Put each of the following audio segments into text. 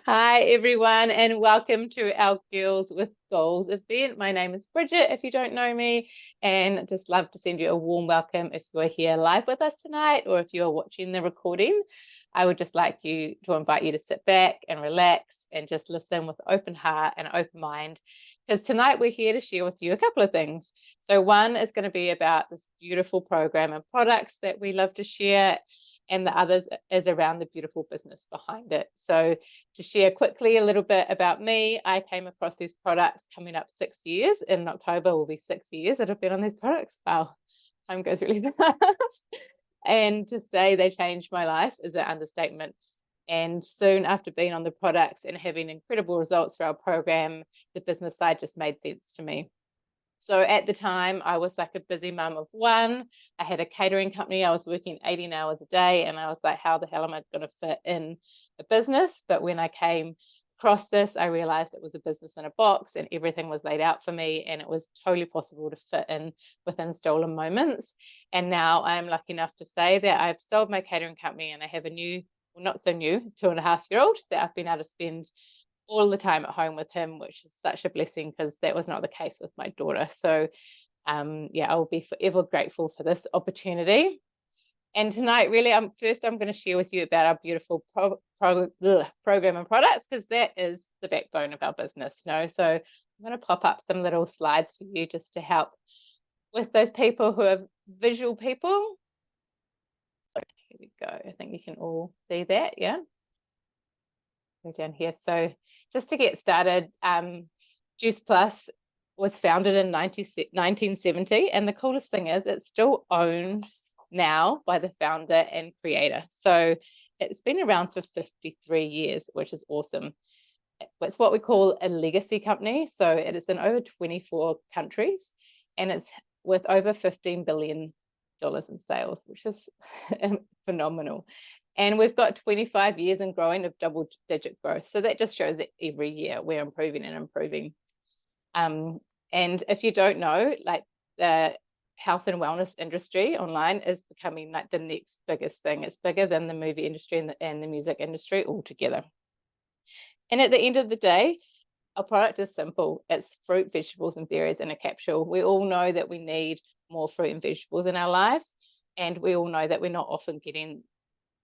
Hi, everyone, and welcome to our Girls with Goals event. My name is Bridget, if you don't know me, and I'd just love to send you a warm welcome if you're here live with us tonight or if you're watching the recording. I would just like to invite you to sit back and relax and just listen with open heart and open mind, because tonight we're here to share with you a couple of things. So one is going to be about this beautiful program and products that we love to share, and the others is around the beautiful business behind it. So to share quickly a little bit about me, I came across these products coming up 6 years. In October will be 6 years that I've been on these products. Wow, time goes really fast. And to say they changed my life is an understatement. And soon after being on the products and having incredible results for our program, the business side just made sense to me. So at the time, I was like a busy mum of one. I had a catering company. I was working 18 hours a day, and I was like, how the hell am I going to fit in a business? But when I came across this, I realized it was a business in a box and everything was laid out for me, and it was totally possible to fit in within Stolen Moments. And now I'm lucky enough to say that I've sold my catering company and I have a new, well, not so new, 2.5-year-old that I've been able to spend all the time at home with him, which is such a blessing because that was not the case with my daughter. So yeah, I will be forever grateful for this opportunity. And tonight, really, I'm going to share with you about our beautiful program and products, because that is the backbone of our business. No, so I'm going to pop up some little slides for you just to help with those people who are visual people. So here we go. I think you can all see that, yeah. Go down here. So just to get started, Juice Plus was founded in 1970, and the coolest thing is it's still owned now by the founder and creator. So it's been around for 53 years, which is awesome. It's what we call a legacy company. So it is in over 24 countries, and it's with over $15 billion in sales, which is phenomenal. And we've got 25 years and growing of double-digit growth. So that just shows that every year we're improving and improving. And if you don't know, like the health and wellness industry online is becoming like the next biggest thing. It's bigger than the movie industry and the music industry altogether. And at the end of the day, our product is simple. It's fruit, vegetables, and berries in a capsule. We all know that we need more fruit and vegetables in our lives. And we all know that we're not often getting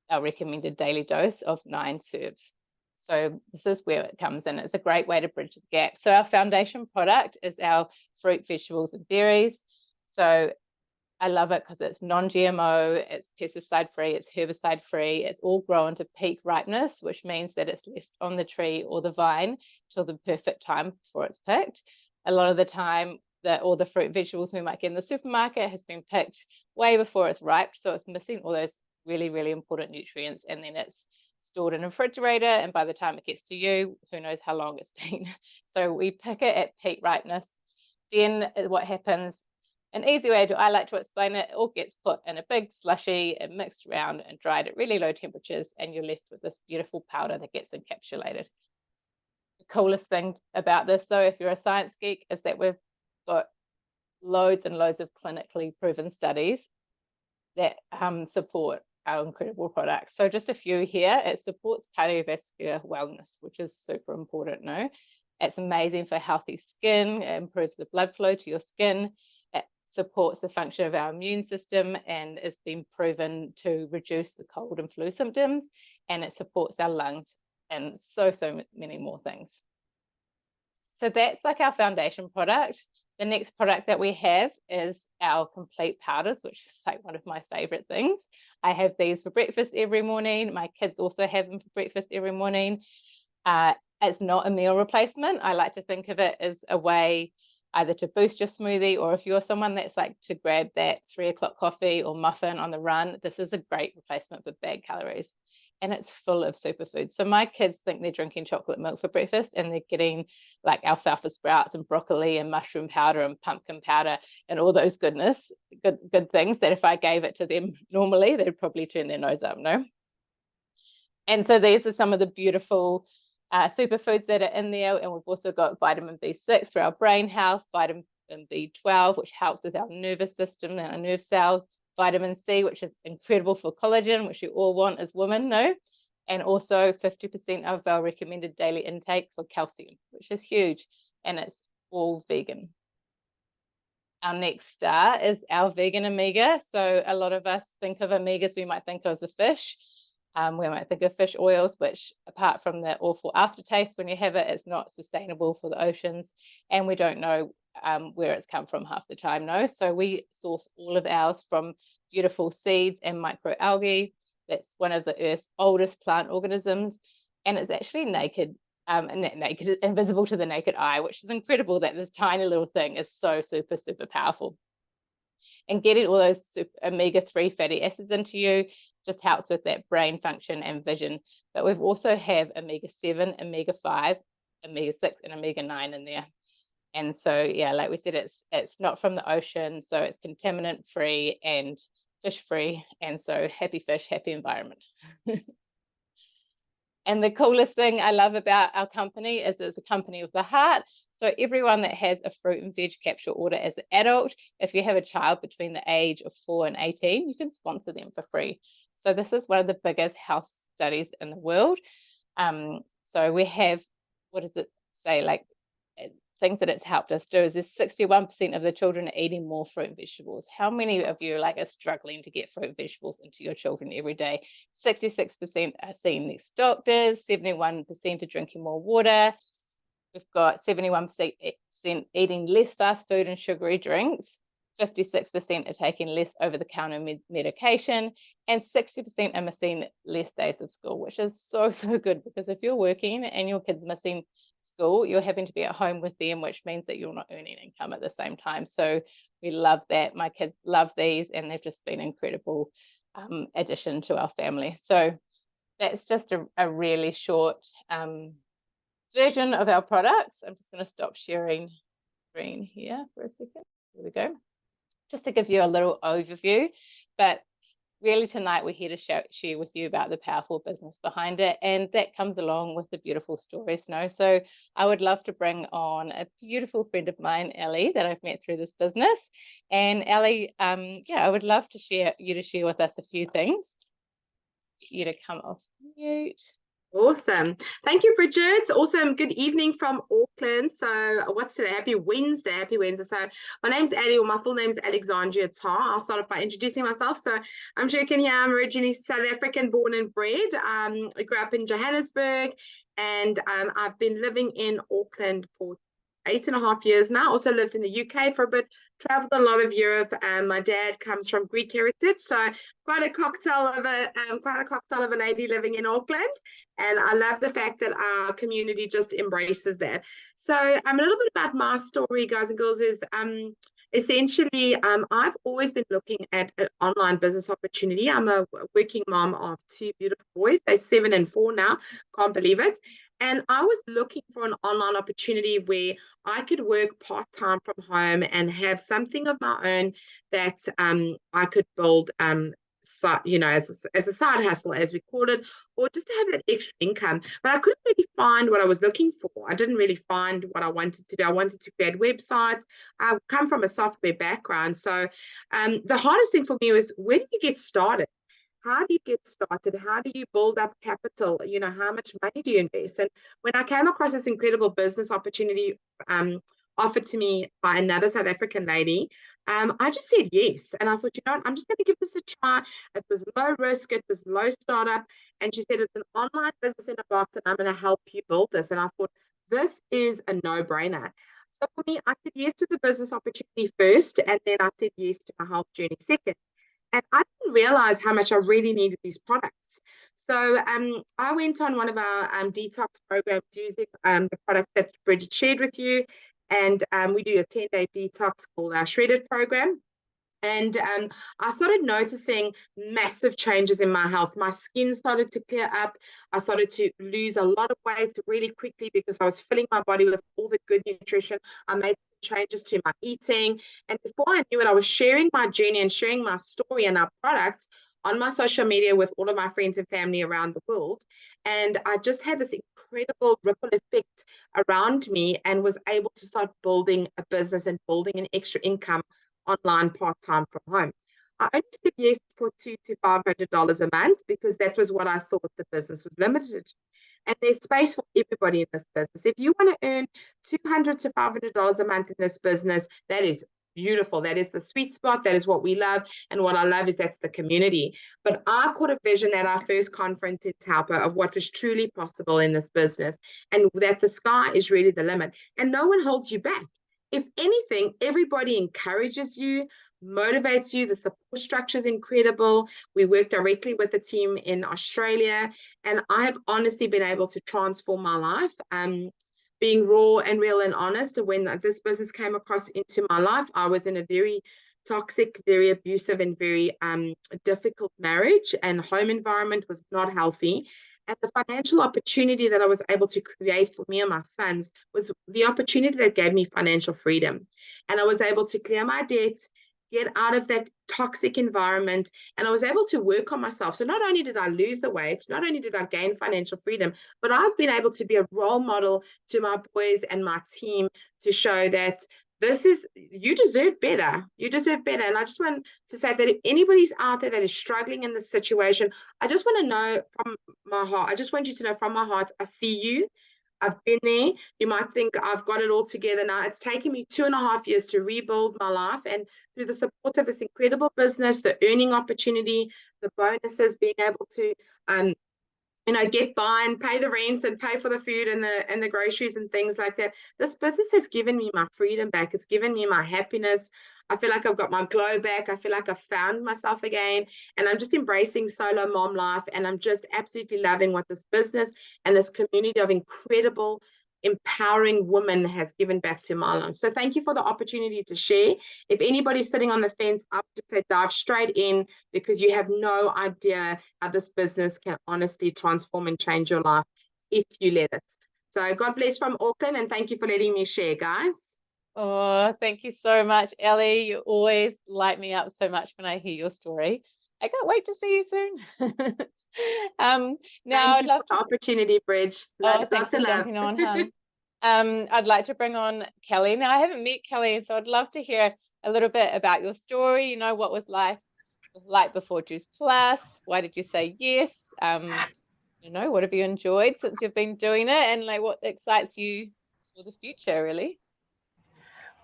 our recommended daily dose of 9 serves. So this is where it comes in. It's a great way to bridge the gap. So our foundation product is our fruit, vegetables, and berries. So I love it because it's non-GMO, it's pesticide-free, it's herbicide-free, it's all grown to peak ripeness, which means that it's left on the tree or the vine till the perfect time before it's picked. A lot of the time, all the fruit and vegetables we might get in the supermarket has been picked way before it's ripe, so it's missing all those really, really important nutrients, and then it's stored in a refrigerator, and by the time it gets to you, who knows how long it's been. So we pick it at peak ripeness. Then what happens, an easy way I like to explain it, all gets put in a big slushy and mixed around and dried at really low temperatures, and you're left with this beautiful powder that gets encapsulated. The coolest thing about this, though, if you're a science geek, is that we've got loads and loads of clinically proven studies that support our incredible products. So just a few here. It supports cardiovascular wellness, which is super important, no? It's amazing for healthy skin. It improves the blood flow to your skin. It supports the function of our immune system and has been proven to reduce the cold and flu symptoms. And it supports our lungs and so many more things. So that's like our foundation product. The next product that we have is our complete powders, which is like one of my favorite things. I have these for breakfast every morning. My kids also have them for breakfast every morning. It's not a meal replacement. I like to think of it as a way either to boost your smoothie, or if you're someone that's like to grab that 3 o'clock coffee or muffin on the run, this is a great replacement for bad calories. And it's full of superfoods. So my kids think they're drinking chocolate milk for breakfast, and they're getting like alfalfa sprouts and broccoli and mushroom powder and pumpkin powder and all those good things that if I gave it to them normally, they'd probably turn their nose up, no? And so these are some of the beautiful superfoods that are in there. And we've also got vitamin B6 for our brain health, vitamin B12, which helps with our nervous system and our nerve cells, vitamin C, which is incredible for collagen, which you all want as women, no? and also 50% of our recommended daily intake for calcium, which is huge, and it's all vegan. Our next star is our vegan omega. So a lot of us think of omegas, we might think of a fish. We might think of fish oils, which apart from the awful aftertaste when you have it, it's not sustainable for the oceans. And we don't know where it's come from half the time, no. So we source all of ours from beautiful seeds and microalgae. That's one of the Earth's oldest plant organisms. And it's actually naked, invisible to the naked eye, which is incredible that this tiny little thing is so super, super powerful. And getting all those omega-3 fatty acids into you just helps with that brain function and vision. But we've also have omega-7, omega-5, omega-6, and omega-9 in there. And so, yeah, like we said, it's not from the ocean, so it's contaminant free and fish free. And so happy fish, happy environment. And the coolest thing I love about our company is it's a company of the heart. So everyone that has a fruit and veg capsule order as an adult, if you have a child between the age of 4 and 18, you can sponsor them for free. So this is one of the biggest health studies in the world. So we have, what does it say, like things that it's helped us do is there's 61% of the children are eating more fruit and vegetables. How many of you are struggling to get fruit and vegetables into your children every day? 66% are seeing less doctors, 71% are drinking more water. We've got 71% eating less fast food and sugary drinks. 56% are taking less over-the-counter medication, and 60% are missing less days of school, which is so, so good, because if you're working and your kid's missing school, you're having to be at home with them, which means that you're not earning income at the same time. So we love that. My kids love these, and they've just been incredible addition to our family. So that's just a really short version of our products. I'm just going to stop sharing screen here for a second. There we go. Just to give you a little overview, but really tonight we're here to share with you about the powerful business behind it, and that comes along with the beautiful stories. So I would love to bring on a beautiful friend of mine, Ellie, that I've met through this business. And Ellie, I would love to share with us a few things. Get you to come off mute. Awesome. Thank you, Bridget. Awesome. Good evening from Auckland. So what's today? Happy Wednesday. Happy Wednesday. So my name's Ali, or my full name is Alexandria Tar. I'll start off by introducing myself. So I'm sure you can hear I'm originally South African, born and bred. I grew up in Johannesburg, and I've been living in Auckland for 8.5 years now. Also lived in the UK for a bit, traveled a lot of Europe. My dad comes from Greek heritage, so quite a cocktail of a lady living in Auckland. And I love the fact that our community just embraces that. So a little bit about my story, guys and girls, is essentially I've always been looking at an online business opportunity. I'm a working mom of 2 beautiful boys. They're 7 and 4 now. Can't believe it. And I was looking for an online opportunity where I could work part-time from home and have something of my own that I could build, as a side hustle, as we call it, or just to have that extra income. But I couldn't really find what I was looking for. I didn't really find what I wanted to do. I wanted to create websites. I come from a software background. So the hardest thing for me was, where do you get started? How do you get started? How do you build up capital? How much money do you invest? And when I came across this incredible business opportunity offered to me by another South African lady, I just said yes. And I thought, I'm just going to give this a try. It was low risk. It was low startup. And she said, it's an online business in a box, and I'm going to help you build this. And I thought, this is a no-brainer. So for me, I said yes to the business opportunity first, and then I said yes to my health journey second. And I didn't realize how much I really needed these products. So I went on one of our detox programs using the product that Bridget shared with you. And we do a 10-day detox called our Shredded program. And I started noticing massive changes in my health. My skin started to clear up. I started to lose a lot of weight really quickly because I was filling my body with all the good nutrition. I made changes to my eating. And before I knew it, I was sharing my journey and sharing my story and our products on my social media with all of my friends and family around the world. And I just had this incredible ripple effect around me and was able to start building a business and building an extra income online part-time from home. I only said yes for $200 to $500 a month because that was what I thought the business was limited. And there's space for everybody in this business. If you want to earn $200 to $500 a month in this business, that is beautiful. That is the sweet spot. That is what we love. And what I love is that's the community. But I caught a vision at our first conference in Taupo of what was truly possible in this business, and that the sky is really the limit. And no one holds you back. If anything, everybody encourages you, motivates you. The support structure is incredible. We work directly with the team in Australia, and I have honestly been able to transform my life. Being raw and real and honest, when this business came across into my life, I was in a very toxic, very abusive, and very difficult marriage, and home environment was not healthy. And the financial opportunity that I was able to create for me and my sons was the opportunity that gave me financial freedom. And I was able to clear my debt, get out of that toxic environment, and I was able to work on myself. So not only did I lose the weight, not only did I gain financial freedom, but I've been able to be a role model to my boys and my team to show that you deserve better. You deserve better. And I just want to say that if anybody's out there that is struggling in this situation, I just want to know from my heart, I just want you to know from my heart, I see you. I've been there. You might think I've got it all together now. It's taken me 2.5 years to rebuild my life. And through the support of this incredible business, the earning opportunity, the bonuses, being able to get by and pay the rent and pay for the food and the groceries and things like that. This business has given me my freedom back. It's given me my happiness. I feel like I've got my glow back. I feel like I've found myself again. And I'm just embracing solo mom life. And I'm just absolutely loving what this business and this community of incredible, empowering women has given back to my life. So thank you for the opportunity to share. If anybody's sitting on the fence, I would say dive straight in, because you have no idea how this business can honestly transform and change your life if you let it. So God bless from Auckland, and thank you for letting me share, guys. Oh, thank you so much, Ellie. You always light me up so much when I hear your story. I can't wait to see you soon. Now Thank you for the opportunity, Bridge. Thanks for jumping on, hun. I'd like to bring on Kelly. Now, I haven't met Kelly, so I'd love to hear a little bit about your story. You know, what was life like before Juice Plus? Why did you say yes? What have you enjoyed since you've been doing it, and like what excites you for the future, really?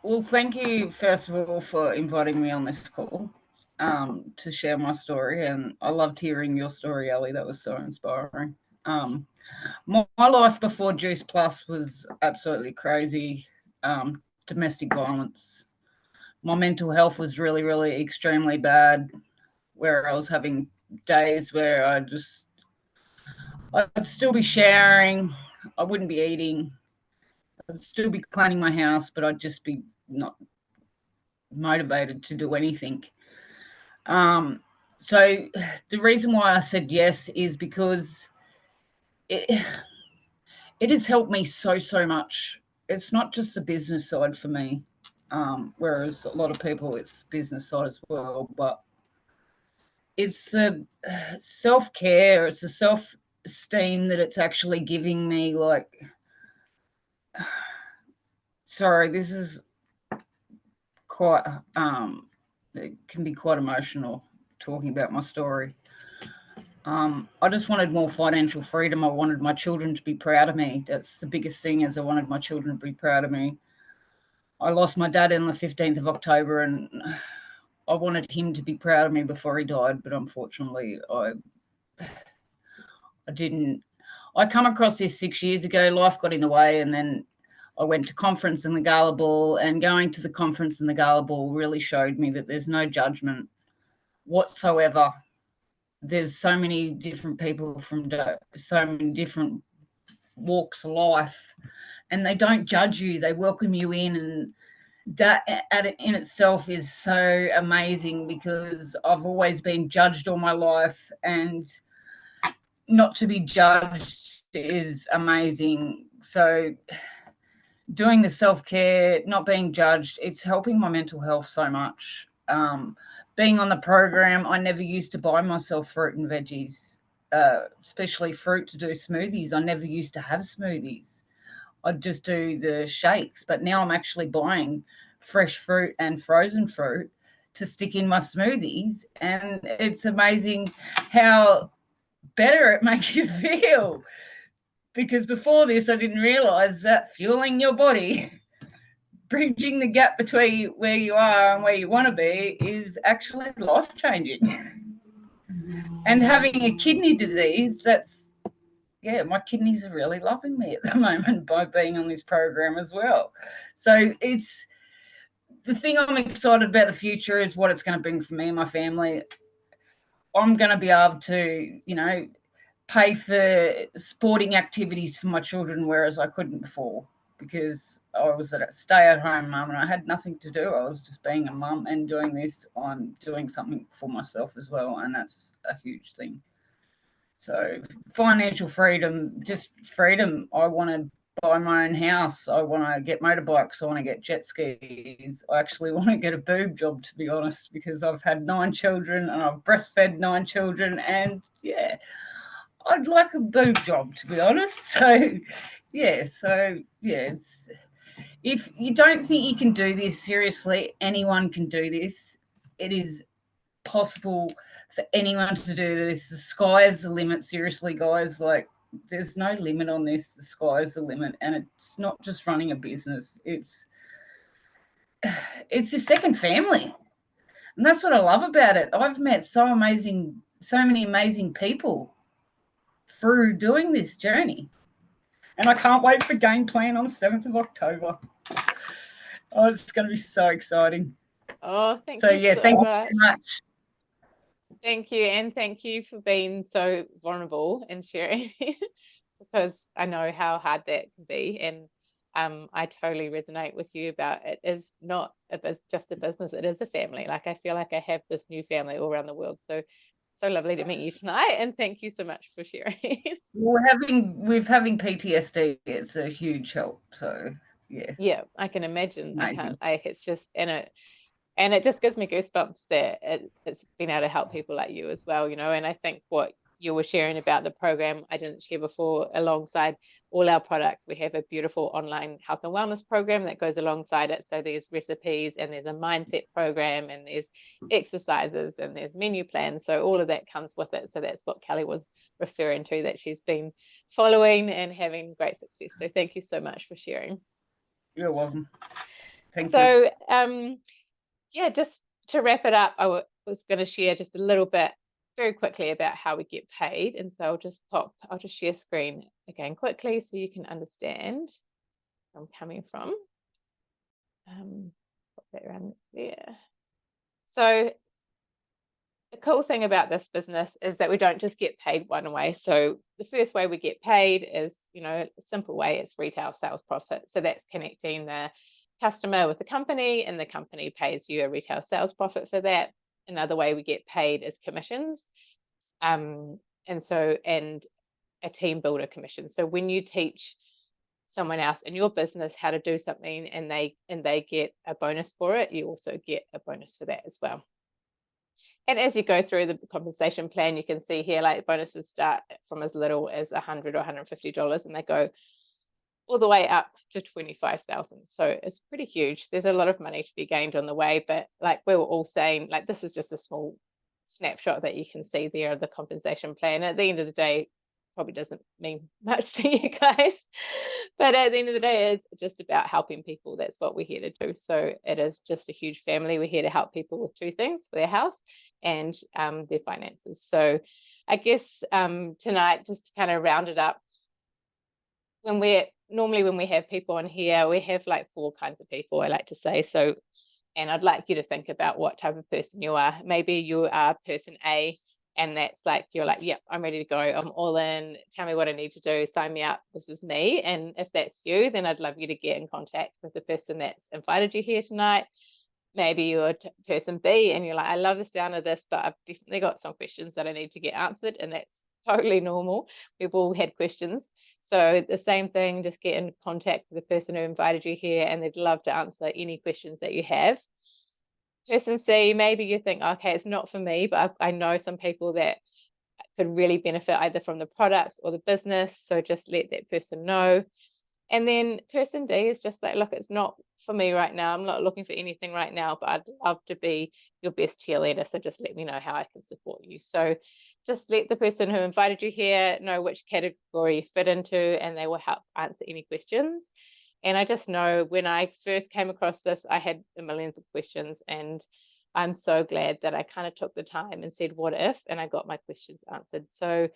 Well, thank you, first of all, for inviting me on this call to share my story. And I loved hearing your story, Ellie. That was so inspiring. My life before Juice Plus was absolutely crazy. Domestic violence. My mental health was really, really extremely bad, where I was having days where I'd still be showering, I wouldn't be eating, I'd still be cleaning my house, but I'd just be not motivated to do anything. So the reason why I said yes is because it has helped me so much. It's not just the business side for me, whereas a lot of people it's business side as well, but it's a self-care, it's a self-esteem that it's actually giving me. Like, sorry, this is quite it can be quite emotional talking about my story. I just wanted more financial freedom. I wanted my children to be proud of me. That's the biggest thing, is I wanted my children to be proud of me. I lost my dad on the 15th of October, and I wanted him to be proud of me before he died, but unfortunately I didn't. I come across this 6 years ago. Life got in the way, and then I went to conference in the Gala Ball, and going to the conference in the Gala Ball really showed me that there's no judgment whatsoever. There's so many different people from so many different walks of life, and they don't judge you. They welcome you in, and that in itself is so amazing, because I've always been judged all my life, and not to be judged is amazing. So doing the self-care, not being judged, it's helping my mental health so much. Being on the program, I never used to buy myself fruit and veggies, especially fruit to do smoothies. I never used to have smoothies. I'd just do the shakes, but now I'm actually buying fresh fruit and frozen fruit to stick in my smoothies, and it's amazing how better it makes you feel. Because before this, I didn't realize that fueling your body, bridging the gap between where you are and where you want to be, is actually life-changing. And having a kidney disease, my kidneys are really loving me at the moment by being on this program as well. So it's the thing I'm excited about the future is what it's going to bring for me and my family. I'm going to be able to, pay for sporting activities for my children, whereas I couldn't before, because I was a stay-at-home mum and I had nothing to do. I was just being a mum and doing this. I'm doing something for myself as well, and that's a huge thing. So financial freedom, just freedom. I want to buy my own house. I want to get motorbikes. I want to get jet skis. I actually want to get a boob job, to be honest, because I've had 9 children and I've breastfed 9 children, and I'd like a boob job, to be honest. So if you don't think you can do this, seriously, anyone can do this. It is possible for anyone to do this. The sky is the limit, seriously, guys. Like, there's no limit on this. The sky is the limit, and it's not just running a business. It's your second family, and that's what I love about it. I've met so many amazing people through doing this journey, and I can't wait for Game Plan on the 7th of October. Oh, it's going to be so exciting. Oh, thank So you so thank much. you very much. Thank you, and thank you for being so vulnerable and sharing, because I know how hard that can be, and I totally resonate with you about it. Is not just a business; it is a family. Like, I feel like I have this new family all around the world. So lovely to meet you tonight, and thank you so much for sharing. We're having PTSD. It's a huge help. So yeah, I can imagine. Amazing. It's just and it just gives me goosebumps that it's been able to help people like you as well, and I think what you were sharing about the program I didn't share before, alongside all our products, we have a beautiful online health and wellness program that goes alongside it. So there's recipes, and there's a mindset program, and there's exercises, and there's menu plans. So all of that comes with it. So that's what Kelly was referring to, that she's been following and having great success. So thank you so much for sharing. You're welcome. Thank you. So just to wrap it up, I was going to share just a little bit very quickly about how we get paid. And so I'll just share screen again quickly so you can understand where I'm coming from. Put that around there. So the cool thing about this business is that we don't just get paid one way. So the first way we get paid is, a simple way, it's retail sales profit. So that's connecting the customer with the company, and the company pays you a retail sales profit for that. Another way we get paid is commissions, and a team builder commission. So when you teach someone else in your business how to do something, and they get a bonus for it, you also get a bonus for that as well. And as you go through the compensation plan, you can see here, like, bonuses start from as little as $100 or $150, and they go all the way up to 25,000. So it's pretty huge. There's a lot of money to be gained on the way, but like we were all saying, like, this is just a small snapshot that you can see there of the compensation plan. At the end of the day, probably doesn't mean much to you guys, but at the end of the day, it's just about helping people. That's what we're here to do. So it is just a huge family. We're here to help people with 2 things: their health and their finances. So I guess tonight, just to kind of round it up, when we have people on here, we have like 4 kinds of people, I like to say. So, and I'd like you to think about what type of person you are. Maybe you are person A, and that's like, you're like, yep, I'm ready to go. I'm all in. Tell me what I need to do. Sign me up. This is me. And if that's you, then I'd love you to get in contact with the person that's invited you here tonight. Maybe you're person B, and you're like, I love the sound of this, but I've definitely got some questions that I need to get answered, and that's totally normal. We've all had questions. So the same thing, just get in contact with the person who invited you here, and they'd love to answer any questions that you have. Person C, maybe you think, okay, it's not for me, but I know some people that could really benefit either from the products or the business. So just let that person know. And then person D is just like, look, it's not for me right now. I'm not looking for anything right now, but I'd love to be your best cheerleader. So just let me know how I can support you. So just let the person who invited you here know which category you fit into, and they will help answer any questions. And I just know when I first came across this, I had a million of questions, and I'm so glad that I kind of took the time and said, what if, and I got my questions answered. So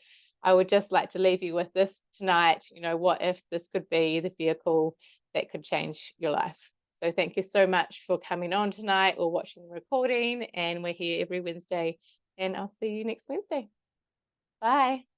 I would just like to leave you with this tonight. You know, what if this could be the vehicle that could change your life? So thank you so much for coming on tonight or watching the recording. And we're here every Wednesday, and I'll see you next Wednesday. Bye.